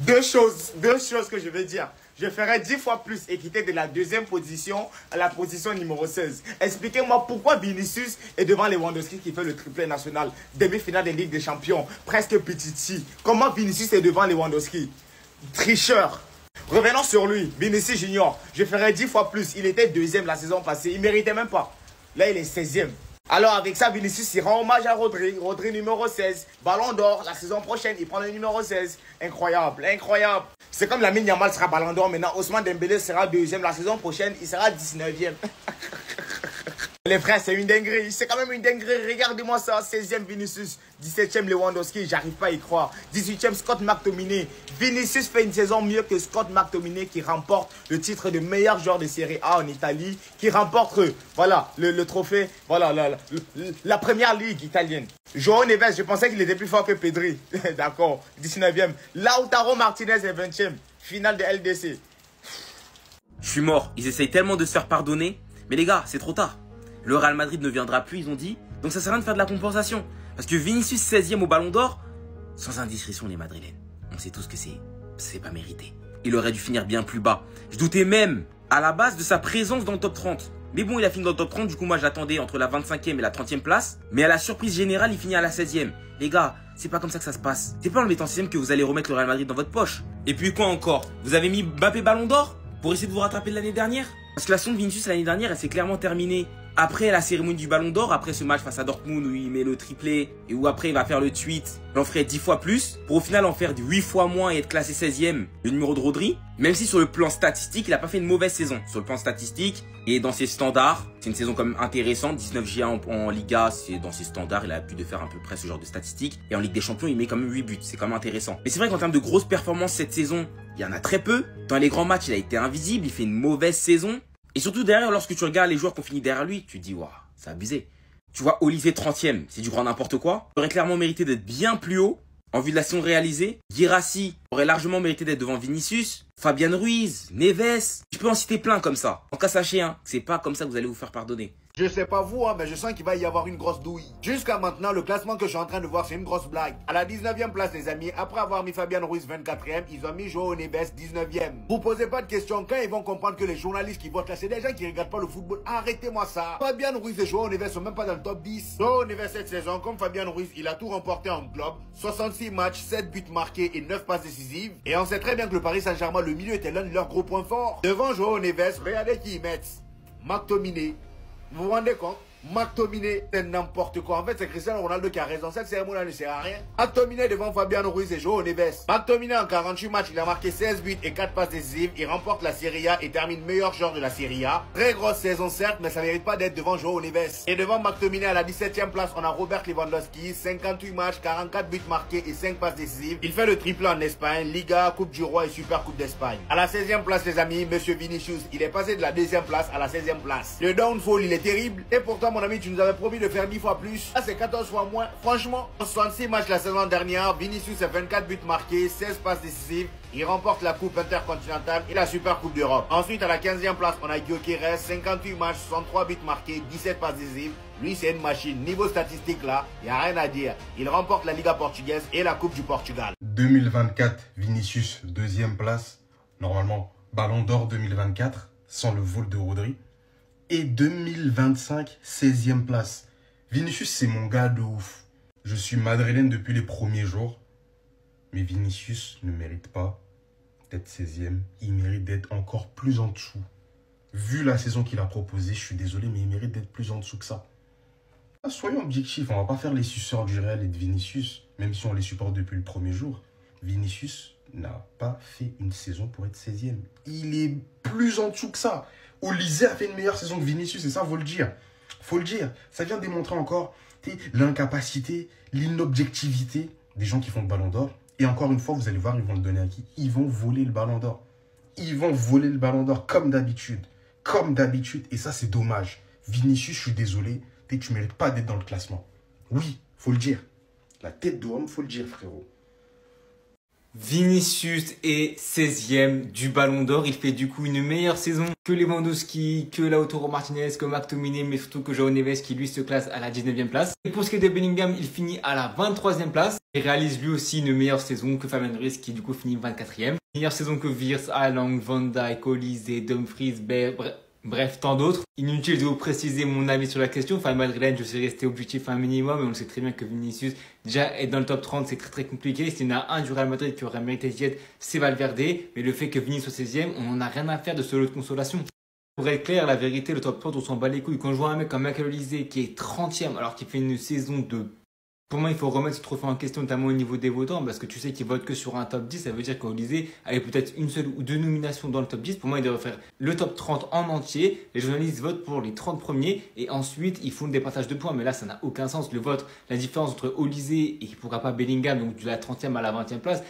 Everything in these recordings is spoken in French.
Deux choses que je veux dire. Je ferai 10 fois plus et quitter de la deuxième position à la position numéro 16. Expliquez-moi pourquoi Vinicius est devant Lewandowski qui fait le triplé national. Demi-finale de Ligue des Champions, presque Pichichi. Comment Vinicius est devant Lewandowski? Tricheur. Revenons sur lui, Vinicius Junior. Je ferai 10 fois plus. Il était deuxième la saison passée. Il ne méritait même pas. Là, il est 16e. Alors, avec ça, Vinicius, il rend hommage à Rodri. Rodri numéro 16. Ballon d'or. La saison prochaine, il prend le numéro 16. Incroyable, incroyable. C'est comme Lamine Yamal sera ballon d'or. Maintenant, Ousmane Dembélé sera deuxième. La saison prochaine, il sera 19e. Les frères, c'est une dinguerie. C'est quand même une dinguerie. Regardez-moi ça. 16e Vinicius. 17e Lewandowski. J'arrive pas à y croire. 18e Scott McTominay. Vinicius fait une saison mieux que Scott McTominay qui remporte le titre de meilleur joueur de Serie A en Italie. Qui remporte, voilà, le trophée. Voilà, la première ligue italienne. João Neves, je pensais qu'il était plus fort que Pedri. D'accord. 19e. Lautaro Martinez est 20e. Finale de LDC. Je suis mort. Ils essayent tellement de se faire pardonner. Mais les gars, c'est trop tard. Le Real Madrid ne viendra plus, ils ont dit. Donc ça sert à rien de faire de la compensation. Parce que Vinicius 16e au Ballon d'Or, sans indiscrétion les Madrilènes. On sait tous que c'est pas mérité. Il aurait dû finir bien plus bas. Je doutais même à la base de sa présence dans le top 30. Mais bon, il a fini dans le top 30, du coup moi j'attendais entre la 25e et la 30e place. Mais à la surprise générale, il finit à la 16e. Les gars, c'est pas comme ça que ça se passe. C'est pas en le mettant 6e que vous allez remettre le Real Madrid dans votre poche. Et puis quoi encore? Vous avez mis Mbappé Ballon d'Or pour essayer de vous rattraper de l'année dernière? Parce que la saison de Vinicius l'année dernière, elle s'est clairement terminée après la cérémonie du Ballon d'Or, après ce match face à Dortmund où il met le triplé et où après il va faire le tweet, il en ferait 10 fois plus pour au final en faire 8 fois moins et être classé 16e, le numéro de Rodri. Même si sur le plan statistique, il a pas fait une mauvaise saison. Sur le plan statistique et dans ses standards, c'est une saison quand même intéressante. 19 GA en Liga, c'est dans ses standards, il a pu de faire à peu près ce genre de statistiques. Et en Ligue des Champions, il met quand même 8 buts, c'est quand même intéressant. Mais c'est vrai qu'en termes de grosses performances cette saison, il y en a très peu. Dans les grands matchs, il a été invisible, il fait une mauvaise saison. Et surtout derrière, lorsque tu regardes les joueurs qui ont fini derrière lui, tu te dis, waouh, c'est abusé. Tu vois, Olivier 30e, c'est du grand n'importe quoi. Il aurait clairement mérité d'être bien plus haut en vue de la saison réalisée. Guirassy aurait largement mérité d'être devant Vinicius. Fabian Ruiz, Neves, je peux en citer plein comme ça. En tout cas, sachez, hein, que c'est pas comme ça que vous allez vous faire pardonner. Je sais pas vous, mais je sens qu'il va y avoir une grosse douille. Jusqu'à maintenant, le classement que je suis en train de voir, c'est une grosse blague. À la 19e place, les amis, après avoir mis Fabian Ruiz 24e, ils ont mis João Neves 19e. Vous posez pas de questions quand ils vont comprendre que les journalistes qui votent là, c'est des gens qui regardent pas le football. Arrêtez-moi ça. Fabian Ruiz et João Neves sont même pas dans le top 10. João Neves cette saison, comme Fabian Ruiz, il a tout remporté en club. 66 matchs, 7 buts marqués et 9 passes décisives. Et on sait très bien que le Paris Saint-Germain, le milieu était l'un de leurs gros points forts. Devant João Neves, regardez qui ils mettent. McTominay. Vous vous rendez compte? McTominay, c'est n'importe quoi. En fait, c'est Cristiano Ronaldo qui a raison. Cette cérémonie ne sert à rien. McTominay devant Fabian Ruiz et João Neves. McTominay en 48 matchs, il a marqué 16 buts et 4 passes décisives. Il remporte la Serie A et termine meilleur joueur de la Serie A. Très grosse saison certes, mais ça ne mérite pas d'être devant João Neves. Et devant McTominay à la 17e place, on a Robert Lewandowski. 58 matchs, 44 buts marqués et 5 passes décisives. Il fait le triple en Espagne, Liga, Coupe du Roi et Super Coupe d'Espagne. À la 16e place, les amis, Monsieur Vinicius. Il est passé de la 2e place à la 16e place. Le downfall, il est terrible. Et pourtant, mon ami, tu nous avais promis de faire 10 fois plus. Là, c'est 14 fois moins. Franchement, en 66 matchs la saison dernière, Vinicius a 24 buts marqués, 16 passes décisives. Il remporte la Coupe intercontinentale et la Super Coupe d'Europe. Ensuite, à la 15e place, on a Gyökeres, 58 matchs, 63 buts marqués, 17 passes décisives. Lui, c'est une machine. Niveau statistique, là, il n'y a rien à dire. Il remporte la Liga portugaise et la Coupe du Portugal. 2024, Vinicius, 2e place. Normalement, Ballon d'Or 2024, sans le vol de Rodri. Et 2025, 16e place. Vinicius, c'est mon gars de ouf. Je suis madrilène depuis les premiers jours. Mais Vinicius ne mérite pas d'être 16e. Il mérite d'être encore plus en dessous. Vu la saison qu'il a proposée, je suis désolé, mais il mérite d'être plus en dessous que ça. Soyons objectifs, on va pas faire les suceurs du Real et de Vinicius, même si on les supporte depuis le premier jour. Vinicius n'a pas fait une saison pour être 16e. Il est plus en dessous que ça. Olysée a fait une meilleure saison que Vinicius, et ça, faut le dire. Faut le dire. Ça vient démontrer encore l'incapacité, l'inobjectivité des gens qui font le Ballon d'Or. Et encore une fois, vous allez voir, ils vont le donner à qui? Ils vont voler le Ballon d'Or. Ils vont voler le Ballon d'Or comme d'habitude. Comme d'habitude. Et ça, c'est dommage. Vinicius, je suis désolé, tu ne mérites pas d'être dans le classement. Oui, faut le dire. La tête de homme, faut le dire, frérot. Vinicius est 16e du Ballon d'Or. Il fait du coup une meilleure saison que Lewandowski, que Lautaro Martinez, que McTominay, mais surtout que João Neves qui lui se classe à la 19e place. Et pour ce qui est de Bellingham, il finit à la 23e place. Il réalise lui aussi une meilleure saison que Fabian Ruiz qui du coup finit 24e. Meilleure saison que Wirtz, Haaland, Van Dijk, Olise, Dumfries, bref, tant d'autres. Inutile de vous préciser mon avis sur la question. Enfin, Madrid, je suis resté objectif un minimum, mais on sait très bien que Vinicius, déjà, être dans le top 30, c'est très compliqué. S'il y en a un du Real Madrid qui aurait mérité d'y être, c'est Valverde. Mais le fait que Vinicius soit 16e, on n'en a rien à faire de ce lot de consolation. Pour être clair, la vérité, le top 30, on s'en bat les couilles. Quand je vois un mec comme Michael Olise qui est 30e, alors qu'il fait une saison de... Pour moi, il faut remettre ce trophée en question, notamment au niveau des votants, parce que tu sais qu'ils votent que sur un top 10. Ça veut dire qu'Olise avait peut-être une seule ou deux nominations dans le top 10. Pour moi, il devrait faire le top 30 en entier. Les journalistes votent pour les 30 premiers et ensuite, ils font le départage de points. Mais là, ça n'a aucun sens. Le vote, la différence entre Olise et pourquoi pas Bellingham, donc de la 30e à la 20e place,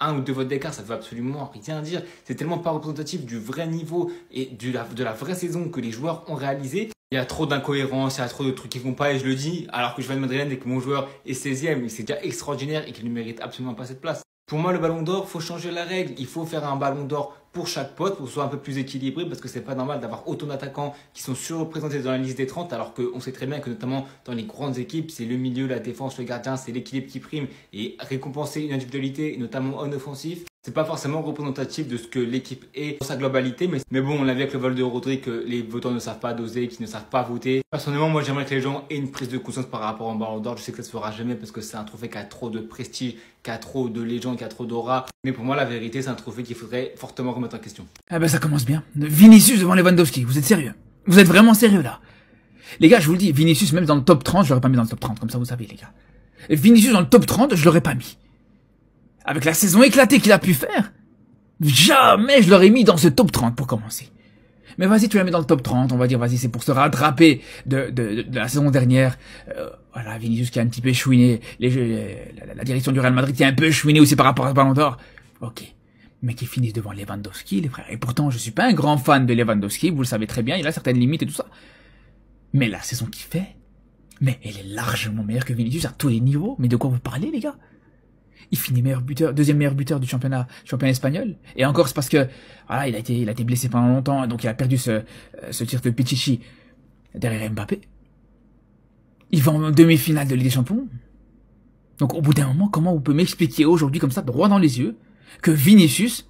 un ou deux votes d'écart, ça ne veut absolument rien dire. C'est tellement pas représentatif du vrai niveau et de la vraie saison que les joueurs ont réalisé. Il y a trop d'incohérences, il y a trop de trucs qui vont pas et je le dis alors que je viens de Madrid et que mon joueur est 16e, c'est déjà extraordinaire et qu'il ne mérite absolument pas cette place. Pour moi, le ballon d'or, faut changer la règle. Il faut faire un ballon d'or pour chaque pote pour que ce soit un peu plus équilibré parce que c'est pas normal d'avoir autant d'attaquants qui sont surreprésentés dans la liste des 30 alors qu'on sait très bien que notamment dans les grandes équipes, c'est le milieu, la défense, le gardien, c'est l'équilibre qui prime et récompenser une individualité, notamment en offensif. C'est pas forcément représentatif de ce que l'équipe est dans sa globalité, mais bon, on l'a vu avec le vol de Rodri que les votants ne savent pas doser, qu'ils ne savent pas voter. Personnellement, moi j'aimerais que les gens aient une prise de conscience par rapport au Ballon d'Or. Je sais que ça se fera jamais parce que c'est un trophée qui a trop de prestige, qui a trop de légende, qui a trop d'aura. Mais pour moi, la vérité, c'est un trophée qu'il faudrait fortement remettre en question. Ah ben ça commence bien. Vinicius devant Lewandowski, vous êtes sérieux? Vous êtes vraiment sérieux là? Les gars, je vous le dis, Vinicius même dans le top 30, je l'aurais pas mis dans le top 30, comme ça vous savez les gars. Vinicius dans le top 30, je l'aurais pas mis. Avec la saison éclatée qu'il a pu faire, jamais je l'aurais mis dans ce top 30 pour commencer. Mais vas-y, tu la mets dans le top 30, on va dire, vas-y, c'est pour se rattraper de la saison dernière. Voilà, Vinicius qui a un petit peu chouiné, la direction du Real Madrid qui a un peu chouiné aussi par rapport à ce Ballon d'Or. Ok. Mais qui finissent devant Lewandowski, les frères. Et pourtant, je suis pas un grand fan de Lewandowski, vous le savez très bien, il a certaines limites et tout ça. Mais la saison qu'il fait, mais elle est largement meilleure que Vinicius à tous les niveaux. Mais de quoi vous parlez, les gars? Il finit meilleur buteur, deuxième meilleur buteur du championnat espagnol. Et encore, c'est parce que, voilà, il a été blessé pendant longtemps, donc il a perdu ce tir de Pichichi derrière Mbappé. Il va en demi-finale de Ligue des Champions. Donc, au bout d'un moment, comment vous pouvez m'expliquer aujourd'hui, comme ça, droit dans les yeux, que Vinicius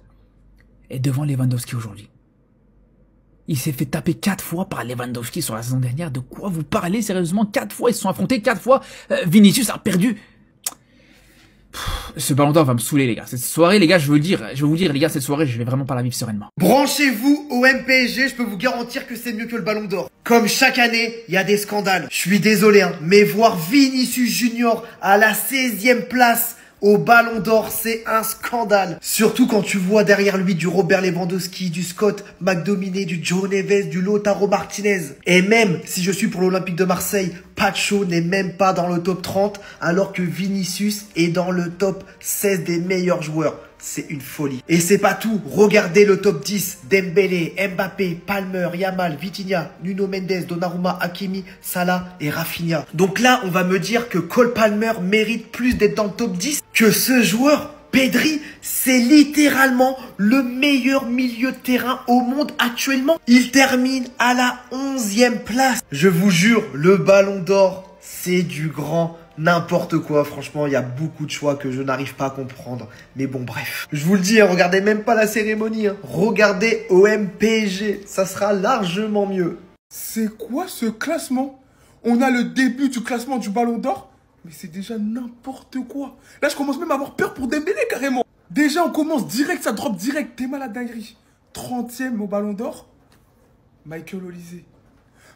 est devant Lewandowski aujourd'hui? Il s'est fait taper 4 fois par Lewandowski sur la saison dernière. De quoi vous parlez, sérieusement? 4 fois, ils se sont affrontés 4 fois. Vinicius a perdu. Ce Ballon d'Or va me saouler, les gars. Cette soirée, les gars, je vais vous dire, les gars, cette soirée, je vais vraiment pas la vivre sereinement. Branchez-vous au MPSG, je peux vous garantir que c'est mieux que le Ballon d'Or. Comme chaque année, il y a des scandales. Je suis désolé, hein, mais voir Vinicius Junior à la 16e place au Ballon d'Or, c'est un scandale. Surtout quand tu vois derrière lui du Robert Lewandowski, du Scott McTominay, du João Neves, du Lautaro Martinez. Et même si je suis pour l'Olympique de Marseille, Pacho n'est même pas dans le top 30, alors que Vinicius est dans le top 16 des meilleurs joueurs. C'est une folie. Et c'est pas tout. Regardez le top 10. Dembélé, Mbappé, Palmer, Yamal, Vitinha, Nuno Mendes, Donnarumma, Hakimi, Salah et Rafinha. Donc là, on va me dire que Cole Palmer mérite plus d'être dans le top 10 que ce joueur. Pedri, c'est littéralement le meilleur milieu de terrain au monde actuellement. Il termine à la 11e place. Je vous jure, le Ballon d'Or, c'est du grand n'importe quoi. Franchement, il y a beaucoup de choix que je n'arrive pas à comprendre. Mais bon, bref. Je vous le dis, hein, regardez même pas la cérémonie. Hein. Regardez OM PSG. Ça sera largement mieux. C'est quoi ce classement? On a le début du classement du Ballon d'Or, mais c'est déjà n'importe quoi. Là, je commence même à avoir peur pour Dembélé, carrément. Déjà, on commence direct, ça drop direct. T'es malade dinguerie. 30e au Ballon d'Or, Michael Olise.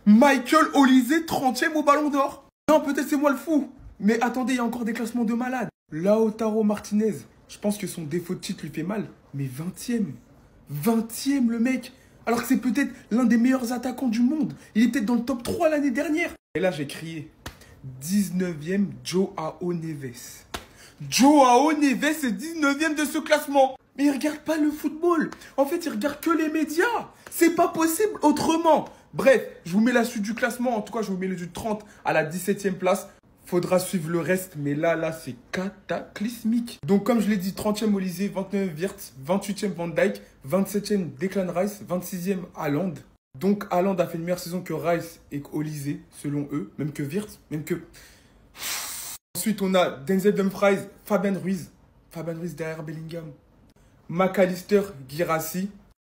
Michael Olise, 30e au Ballon d'Or. Non, peut-être c'est moi le fou. Mais attendez, il y a encore des classements de malades. Lautaro Martinez, je pense que son défaut de titre lui fait mal. Mais 20e. 20e le mec. Alors que c'est peut-être l'un des meilleurs attaquants du monde. Il est peut-être dans le top 3 l'année dernière. Et là, j'ai crié. 19e, João Neves. João Neves est 19e de ce classement. Mais il regarde pas le football. En fait, il regarde que les médias. C'est pas possible autrement. Bref, je vous mets la suite du classement. En tout cas, je vous mets le du 30 à la 17e place. Faudra suivre le reste, mais là, c'est cataclysmique. Donc, comme je l'ai dit, 30e Olysée, 29e Wirtz, 28e Van Dijk, 27e Declan Rice, 26e Haaland. Donc, Haaland a fait une meilleure saison que Rice et qu'Olysée, selon eux, même que Wirtz, même que... Ensuite, on a Denzel Dumfries, Fabian Ruiz derrière Bellingham, McAllister, Guirassy.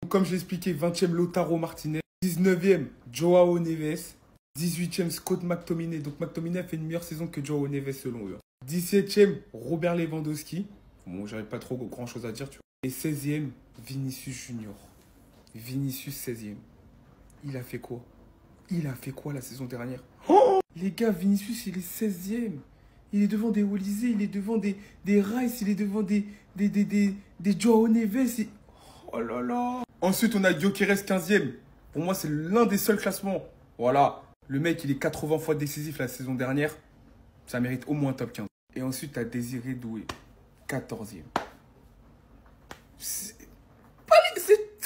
Comme je l'ai expliqué, 20e Lautaro Martinez, 19e Joao Neves, 18e Scott McTominay. Donc McTominay a fait une meilleure saison que Joao Neves selon eux. 17e Robert Lewandowski. Bon, j'avais pas trop grand chose à dire, tu vois. Et 16e Vinicius Junior. Vinicius 16e. Il a fait quoi? Il a fait quoi la saison dernière? Oh, les gars, Vinicius, il est 16e. Il est devant des Olysée, il est devant des Rice, il est devant des Joao Neves. Oh là là. Ensuite, on a Gyökeres 15e. Pour moi, c'est l'un des seuls classements. Voilà. Le mec, il est 80 fois décisif la saison dernière. Ça mérite au moins top 15. Et ensuite, tu as Désiré Doué, 14e. C'est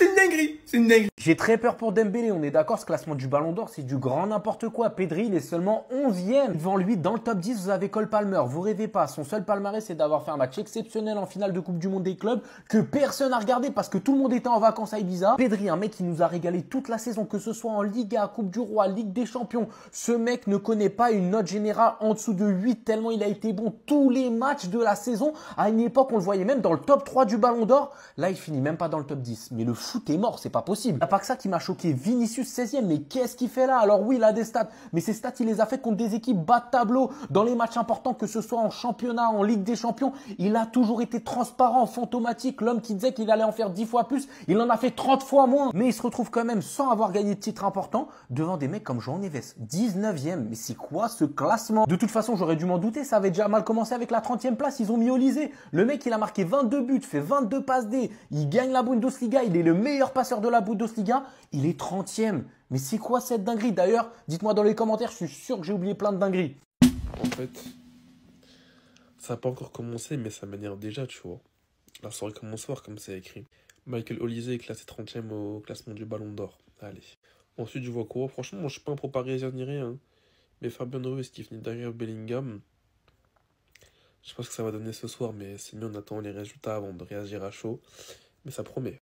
une dinguerie. C'est une dinguerie. J'ai très peur pour Dembélé, on est d'accord, ce classement du Ballon d'Or, c'est du grand n'importe quoi. Pedri, il est seulement 11e. Devant lui, dans le top 10, vous avez Cole Palmer. Vous rêvez pas, son seul palmarès, c'est d'avoir fait un match exceptionnel en finale de Coupe du Monde des clubs que personne n'a regardé parce que tout le monde était en vacances à Ibiza. Pedri, un mec qui nous a régalé toute la saison, que ce soit en Liga, Coupe du Roi, Ligue des Champions. Ce mec ne connaît pas une note générale en dessous de 8 tellement il a été bon tous les matchs de la saison. À une époque, on le voyait même dans le top 3 du Ballon d'Or. Là, il finit même pas dans le top 10. Mais le foot est mort, c'est pas possible. Pas que ça qui m'a choqué. Vinicius 16e, mais qu'est-ce qu'il fait là? Alors oui, il a des stats, mais ces stats, il les a fait contre des équipes bas de tableau. Dans les matchs importants, que ce soit en championnat, en Ligue des Champions, il a toujours été transparent, fantomatique. L'homme qui disait qu'il allait en faire 10 fois plus, il en a fait 30 fois moins. Mais il se retrouve quand même sans avoir gagné de titre important devant des mecs comme Joao Neves, 19e. Mais c'est quoi ce classement? De toute façon, j'aurais dû m'en douter, ça avait déjà mal commencé avec la 30e place. Ils ont mis Olysée. Le mec, il a marqué 22 buts, fait 22 passes D. Il gagne la Bundesliga, il est le meilleur passeur de la Bundesliga. Il est 30e. Mais c'est quoi cette dinguerie? D'ailleurs, dites-moi dans les commentaires, je suis sûr que j'ai oublié plein de dingueries. En fait, ça n'a pas encore commencé, mais ça m'énerve déjà, tu vois. La soirée commence fort, comme c'est écrit. Michael Olysée est classé 30e au classement du Ballon d'Or. Allez. Ensuite, je vois quoi? Franchement, moi, je suis pas un pro parisien ni rien. Mais Fabian Ruiz qui finit derrière Bellingham, je sais pas ce que ça va donner ce soir, mais c'est mieux, on attend les résultats avant de réagir à chaud. Mais ça promet.